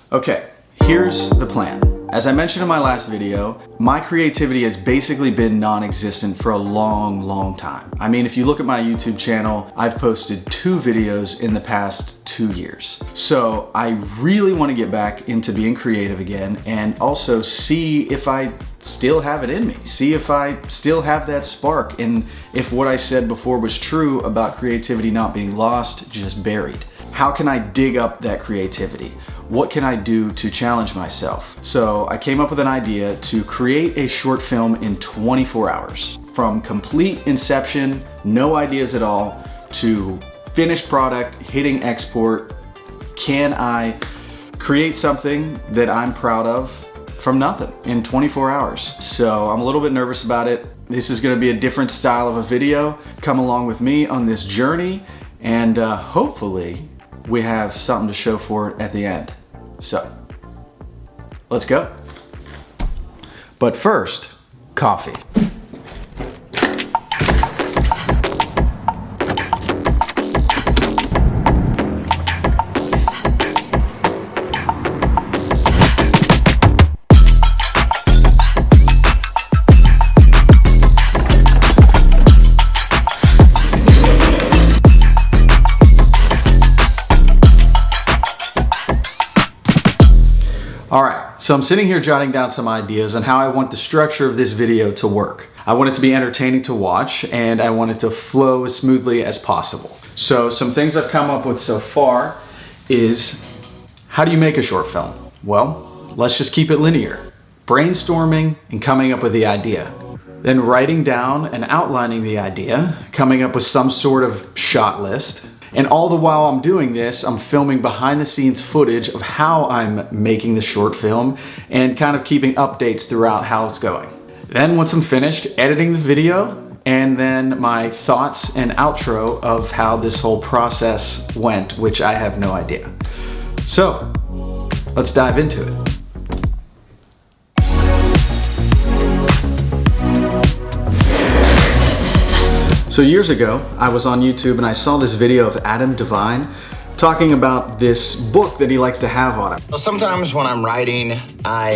Okay, here's the plan. As I mentioned in my last video, my creativity has basically been non-existent for a long time. I mean, if you look at my YouTube channel, I've posted 2 videos in the past 2 years. So I really want to get back into being creative again and also see if I still have it in me. See if I still have that spark and if what I said before was true about creativity not being lost, just buried. How can I dig up that creativity? What can I do to challenge myself? So I came up with an idea to create a short film in 24 hours. From complete inception, no ideas at all, to finished product, hitting export. Can I create something that I'm proud of from nothing in 24 hours? So I'm a little bit nervous about it. This is gonna be a different style of a video. Come along with me on this journey and hopefully we have something to show for it at the end. So, let's go. But first, coffee. All right, so I'm sitting here jotting down some ideas on how I want the structure of this video to work. I want it to be entertaining to watch and I want it to flow as smoothly as possible. So some things I've come up with so far is, how do you make a short film? Well, let's just keep it linear. Brainstorming and coming up with the idea. Then writing down and outlining the idea, coming up with some sort of shot list. And all the while I'm doing this, I'm filming behind the scenes footage of how I'm making the short film and kind of keeping updates throughout how it's going. Then once I'm finished editing the video, and then my thoughts and outro of how this whole process went, which I have no idea. So, let's dive into it. So years ago, I was on YouTube and I saw this video of Adam Devine talking about this book that he likes to have on him. Well, sometimes when I'm writing, I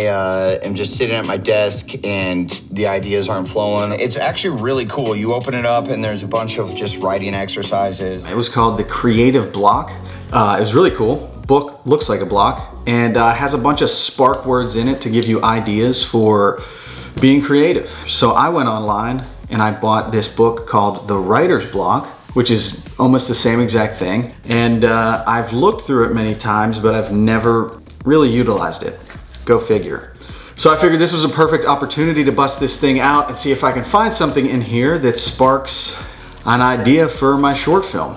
am just sitting at my desk and the ideas aren't flowing. It's actually really cool. You open it up and there's a bunch of just writing exercises. It was called The Creative Block. It was really cool. Book looks like a block and has a bunch of spark words in it to give you ideas for being creative. So I went online and I bought this book called The Writer's Block, which is almost the same exact thing. And I've looked through it many times, but I've never really utilized it. Go figure. So I figured this was a perfect opportunity to bust this thing out and see if I can find something in here that sparks an idea for my short film.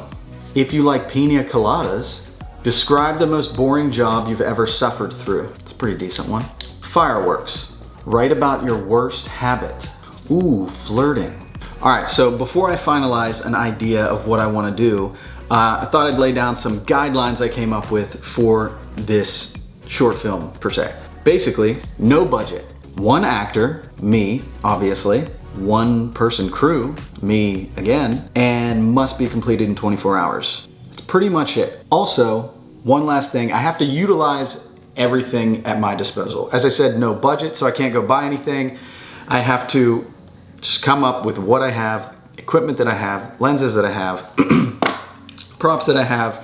If you like pina coladas, describe the most boring job you've ever suffered through. It's a pretty decent one. Fireworks. Write about your worst habit. Ooh, flirting. All right, so before I finalize an idea of what I want to do, I thought I'd lay down some guidelines I came up with for this short film per se. Basically, no budget. 1 actor, me, obviously. 1 person crew, me again, and must be completed in 24 hours. That's pretty much it. Also, one last thing, I have to utilize everything at my disposal. As I said, no budget, so I can't go buy anything. I have to just come up with what I have, equipment that I have, lenses that I have, props that I have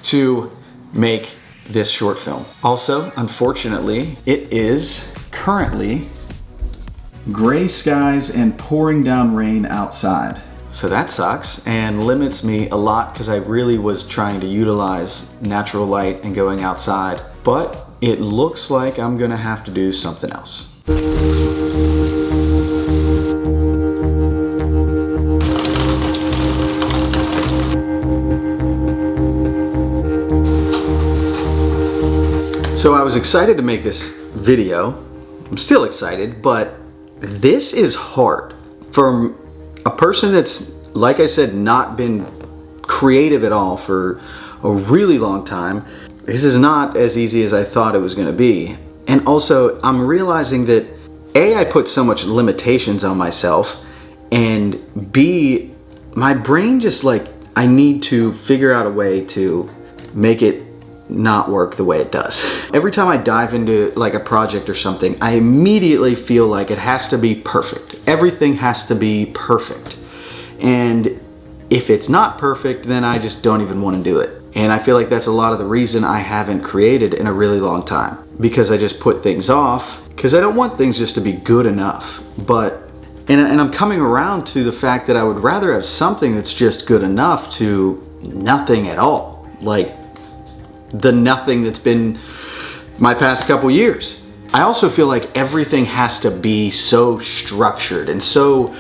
to make this short film. Also, unfortunately, it is currently gray skies and pouring down rain outside. So that sucks and limits me a lot because I really was trying to utilize natural light and going outside, but it looks like I'm gonna have to do something else. So I was excited to make this video. I'm still excited, but this is hard. For a person that's, like I said, not been creative at all for a really long time, this is not as easy as I thought it was gonna be. And also, I'm realizing that A, I put so much limitations on myself, and B, my brain just like, I need to figure out a way to make it not work the way it does. Every time I dive into like a project or something, I immediately feel like it has to be perfect. Everything has to be perfect. And if it's not perfect, then I just don't even want to do it. And I feel like that's a lot of the reason I haven't created in a really long time, because I just put things off because I don't want things just to be good enough. And I'm coming around to the fact that I would rather have something that's just good enough to nothing at all. Like the nothing that's been my past couple years. I also feel like everything has to be so structured and so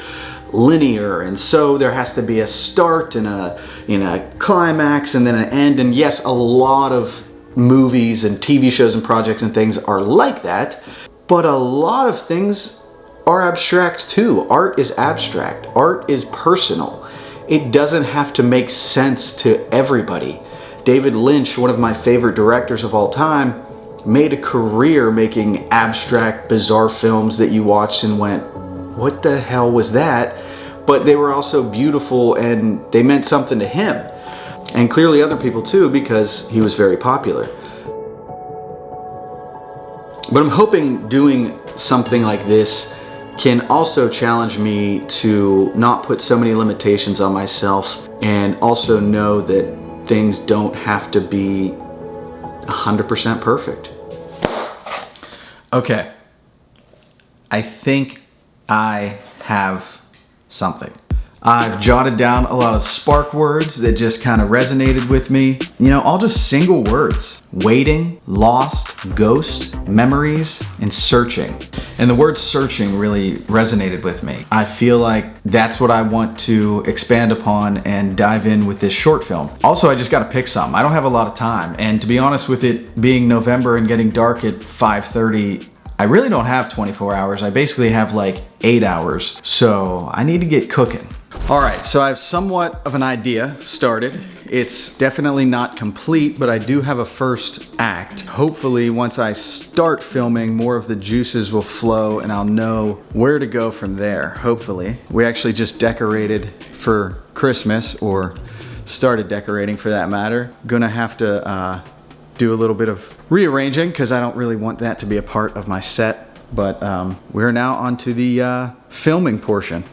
linear, and so there has to be a start and a climax and then an end. And yes, a lot of movies and TV shows and projects and things are like that, but a lot of things are abstract too. Art is abstract. Art is personal. It doesn't have to make sense to everybody. David Lynch, one of my favorite directors of all time, made a career making abstract, bizarre films that you watched and went, what the hell was that? But they were also beautiful and they meant something to him. And clearly other people too, because he was very popular. But I'm hoping doing something like this can also challenge me to not put so many limitations on myself, and also know that things don't have to be 100% perfect. Okay, I think I have something. I've jotted down a lot of spark words that just kind of resonated with me. You know, all just single words: waiting, lost, ghost, memories, and searching. And the word searching really resonated with me. I feel like that's what I want to expand upon and dive in with this short film. Also, I just got to pick some. I don't have a lot of time. And to be honest, with it being November and getting dark at 5:30, I really don't have 24 hours. I basically have like 8 hours. So I need to get cooking. All right, so I have somewhat of an idea started. It's definitely not complete, but I do have a first act. Hopefully, once I start filming, more of the juices will flow and I'll know where to go from there, hopefully. We actually just decorated for Christmas, or started decorating for that matter. Gonna have to do a little bit of rearranging because I don't really want that to be a part of my set. But we're now on to the filming portion.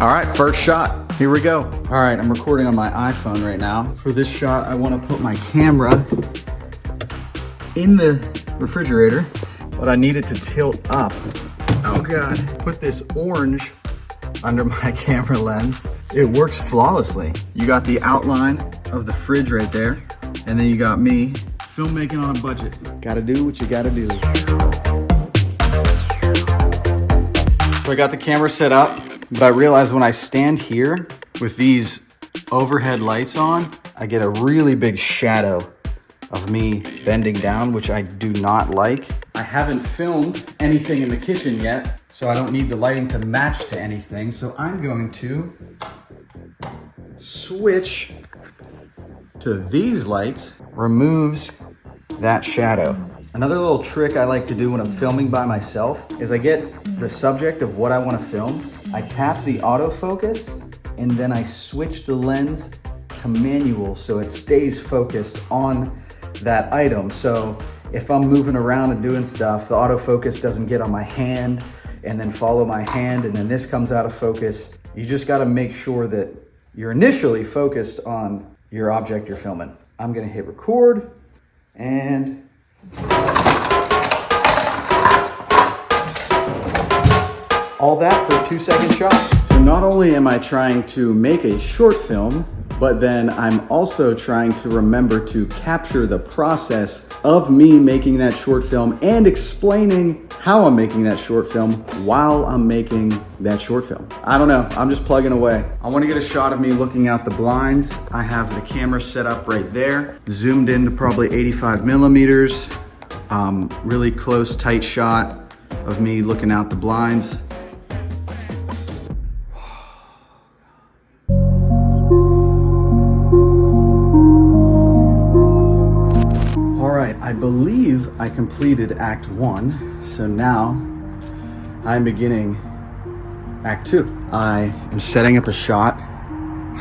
All right, first shot, here we go. All right, I'm recording on my iPhone right now. For this shot, I want to put my camera in the refrigerator, but I need it to tilt up. Oh God, put this orange under my camera lens. It works flawlessly. You got the outline of the fridge right there, and then you got me filmmaking on a budget. Gotta do what you gotta do. So I got the camera set up, but I realized when I stand here with these overhead lights on, I get a really big shadow of me bending down, which I do not like. I haven't filmed anything in the kitchen yet, so I don't need the lighting to match to anything. So I'm going to switch to these lights. Removes that shadow. Another little trick I like to do when I'm filming by myself is I get the subject of what I want to film. I tap the autofocus and then I switch the lens to manual so it stays focused on that item. So if I'm moving around and doing stuff, the autofocus doesn't get on my hand and then follow my hand and then this comes out of focus. You just got to make sure that you're initially focused on your object you're filming. I'm going to hit record and all that for a 2-second shot. So not only am I trying to make a short film, but then I'm also trying to remember to capture the process of me making that short film and explaining how I'm making that short film while I'm making that short film. I don't know, I'm just plugging away. I want to get a shot of me looking out the blinds. I have the camera set up right there, zoomed in to probably 85 millimeters. Really close, tight shot of me looking out the blinds. I believe I completed Act 1, so now I'm beginning Act 2. I am setting up a shot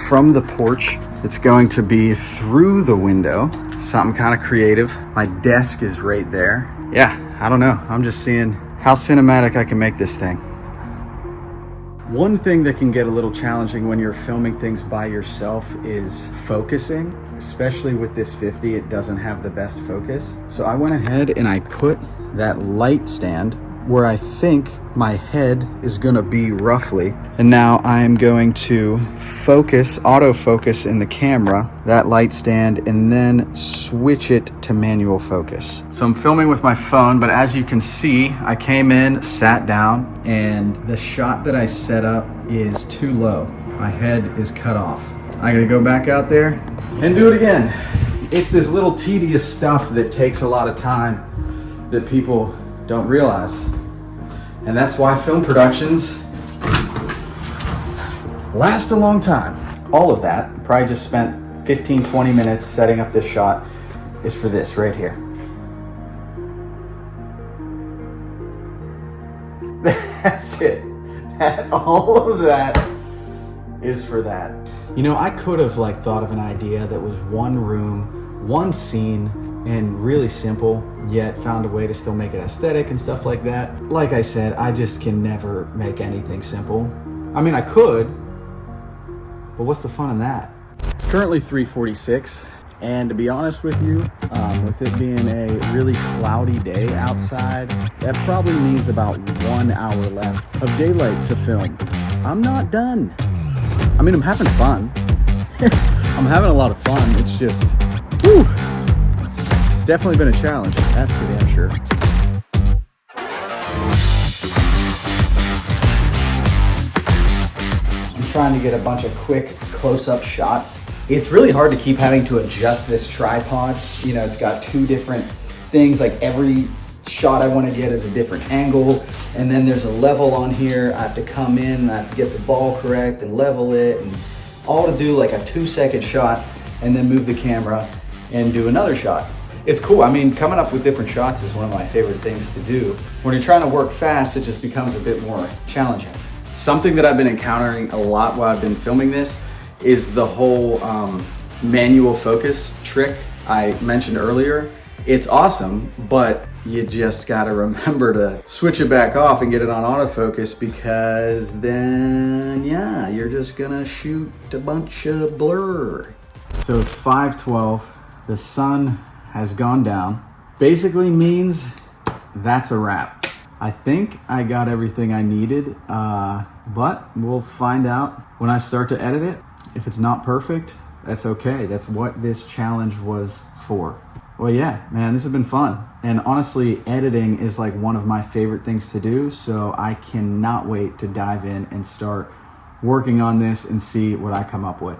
from the porch. It's going to be through the window, something kind of creative. My desk is right there. Yeah, I don't know. I'm just seeing how cinematic I can make this thing. One thing that can get a little challenging when you're filming things by yourself is focusing, especially with this 50, it doesn't have the best focus. So I went ahead and I put that light stand where I think my head is gonna be roughly. And now I'm going to focus, autofocus in the camera, that light stand, and then switch it to manual focus. So I'm filming with my phone, but as you can see, I came in, sat down, and the shot that I set up is too low. My head is cut off. I gotta go back out there and do it again. It's this little tedious stuff that takes a lot of time that people don't realize. And that's why film productions last a long time. All of that, probably just spent 15, 20 minutes setting up this shot, is for this right here. That's it. All of that is for that. You know, I could have thought of an idea that was one room, one scene, and really simple, yet found a way to still make it aesthetic and stuff like that. Like I said, I just can never make anything simple. I mean, I could, but what's the fun in that? It's currently 3:46, and to be honest with you, with it being a really cloudy day outside, that probably means about 1 hour left of daylight to film. I'm not done. I mean, I'm having fun. I'm having a lot of fun. It's just, whew. It's definitely been a challenge, that's for damn sure. I'm trying to get a bunch of quick close-up shots. It's really hard to keep having to adjust this tripod. You know, it's got two different things, like every shot I want to get is a different angle, and then there's a level on here. I have to come in, I have to get the ball correct and level it, and all to do like a 2-second shot and then move the camera and do another shot. It's cool. I mean, coming up with different shots is one of my favorite things to do. When you're trying to work fast, it just becomes a bit more challenging. Something that I've been encountering a lot while I've been filming this is the whole manual focus trick I mentioned earlier. It's awesome, but you just gotta remember to switch it back off and get it on autofocus, because then, yeah, you're just gonna shoot a bunch of blur. So it's 5:12, the sun has gone down. Basically means that's a wrap. I think I got everything I needed, but we'll find out when I start to edit it. If it's not perfect, that's okay. That's what this challenge was for. Well, yeah, man, this has been fun. And honestly, editing is like one of my favorite things to do, so I cannot wait to dive in and start working on this and see what I come up with.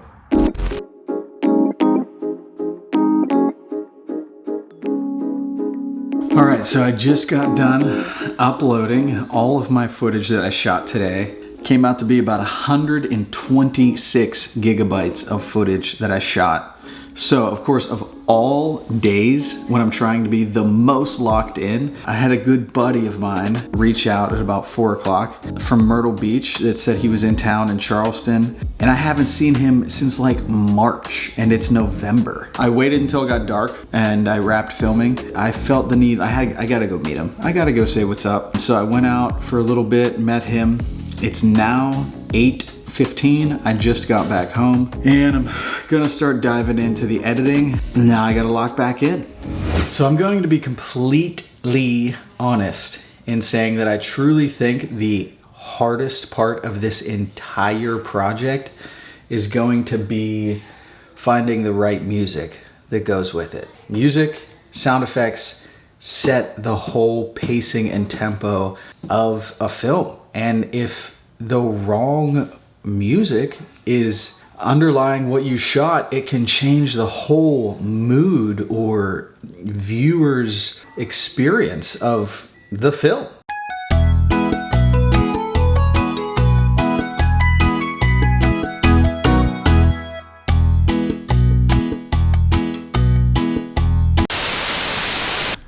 All right, so I just got done uploading all of my footage that I shot today. Came out to be about 126 gigabytes of footage that I shot. So, of course, of all days when I'm trying to be the most locked in, I had a good buddy of mine reach out at about 4 o'clock from Myrtle Beach that said he was in town in Charleston, and I haven't seen him since like March, and it's November. I waited until it got dark and I wrapped filming. I felt the need, I gotta go meet him. I gotta go say what's up. So I went out for a little bit, met him. It's now 8:15. I just got back home and I'm gonna start diving into the editing. Now I gotta lock back in. So I'm going to be completely honest in saying that I truly think the hardest part of this entire project is going to be finding the right music that goes with it. Music, sound effects, set the whole pacing and tempo of a film. And if the wrong music is underlying what you shot, it can change the whole mood or viewer's experience of the film.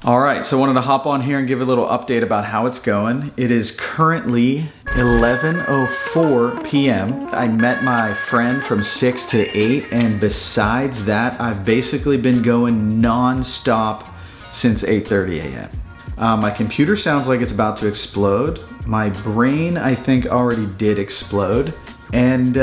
All right, so I wanted to hop on here and give a little update about how it's going. It is currently 11:04 p.m. I met my friend from 6 to 8, and besides that, I've basically been going non-stop since 8:30 a.m. My computer sounds like it's about to explode. My brain, I think, already did explode. And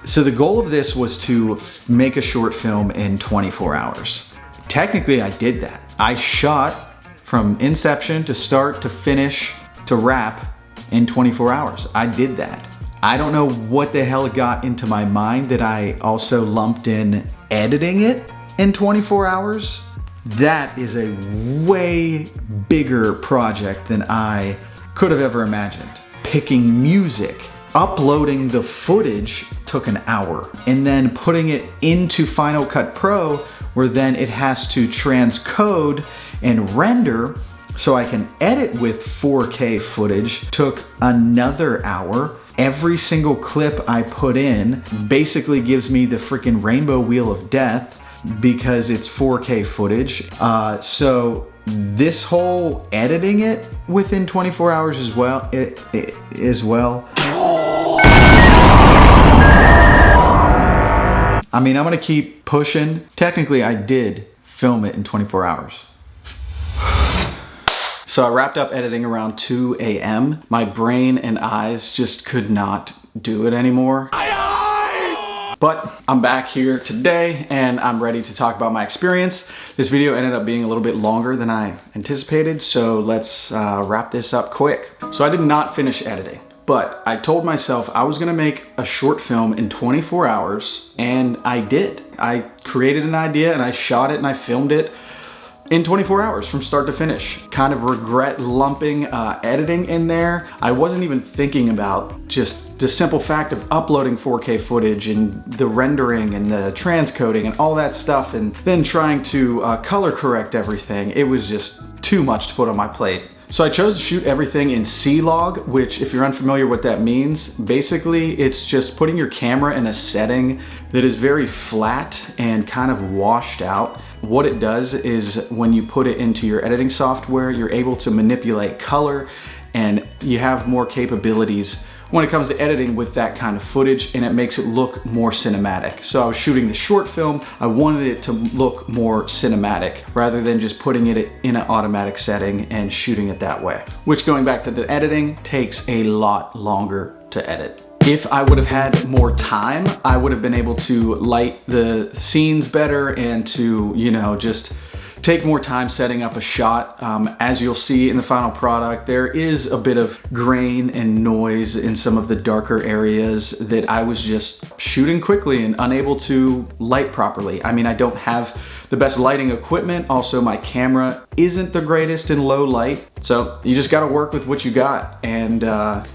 so the goal of this was to make a short film in 24 hours. Technically, I did that. I shot from inception to start to finish to wrap in 24 hours. I did that. I don't know what the hell got into my mind that I also lumped in editing it in 24 hours. That is a way bigger project than I could have ever imagined. Picking music, uploading the footage took an hour, and then putting it into Final Cut Pro, where then it has to transcode and render so I can edit with 4K footage, took another hour. Every single clip I put in basically gives me the freaking rainbow wheel of death because it's 4K footage. So this whole editing it within 24 hours as well, I mean, I'm gonna keep pushing. Technically, I did film it in 24 hours. So I wrapped up editing around 2 a.m. My brain and eyes just could not do it anymore. But I'm back here today and I'm ready to talk about my experience. This video ended up being a little bit longer than I anticipated, so let's wrap this up quick. So I did not finish editing, but I told myself I was gonna make a short film in 24 hours, and I did. I created an idea and I shot it and I filmed it in 24 hours from start to finish. Kind of regret lumping editing in there. I wasn't even thinking about just the simple fact of uploading 4K footage and the rendering and the transcoding and all that stuff, and then trying to color correct everything. It was just too much to put on my plate. So I chose to shoot everything in C-Log, which, if you're unfamiliar what that means, basically it's just putting your camera in a setting that is very flat and kind of washed out. What it does is when you put it into your editing software, you're able to manipulate color and you have more capabilities when it comes to editing with that kind of footage, and it makes it look more cinematic. So I was shooting the short film, I wanted it to look more cinematic rather than just putting it in an automatic setting and shooting it that way. Which, going back to the editing, takes a lot longer to edit. If I would have had more time, I would have been able to light the scenes better and to, you know, just take more time setting up a shot. As you'll see in the final product, there is a bit of grain and noise in some of the darker areas that I was just shooting quickly and unable to light properly. I mean, I don't have the best lighting equipment. Also, my camera isn't the greatest in low light. So you just gotta work with what you got and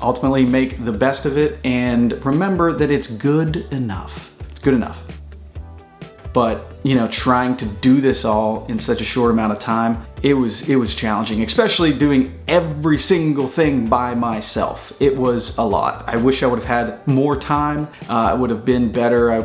ultimately make the best of it, and remember that it's good enough. It's good enough. But, you know, trying to do this all in such a short amount of time, it was challenging, especially doing every single thing by myself. It was a lot. I wish I would have had more time. It would have been better.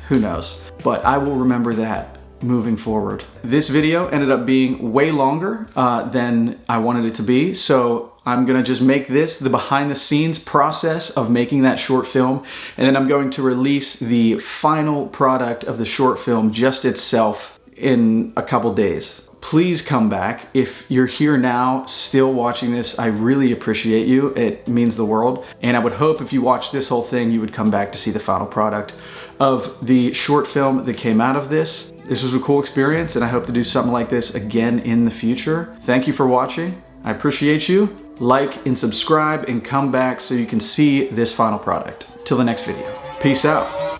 Who knows? But I will remember that moving forward. This video ended up being way longer than I wanted it to be, so I'm gonna just make this the behind the scenes process of making that short film, and then I'm going to release the final product of the short film just itself in a couple days. Please come back. If you're here now still watching this, I really appreciate you. It means the world. And I would hope if you watch this whole thing, you would come back to see the final product of the short film that came out of this. This was a cool experience, and I hope to do something like this again in the future. Thank you for watching. I appreciate you. Like and subscribe and come back so you can see this final product. Till the next video. Peace out.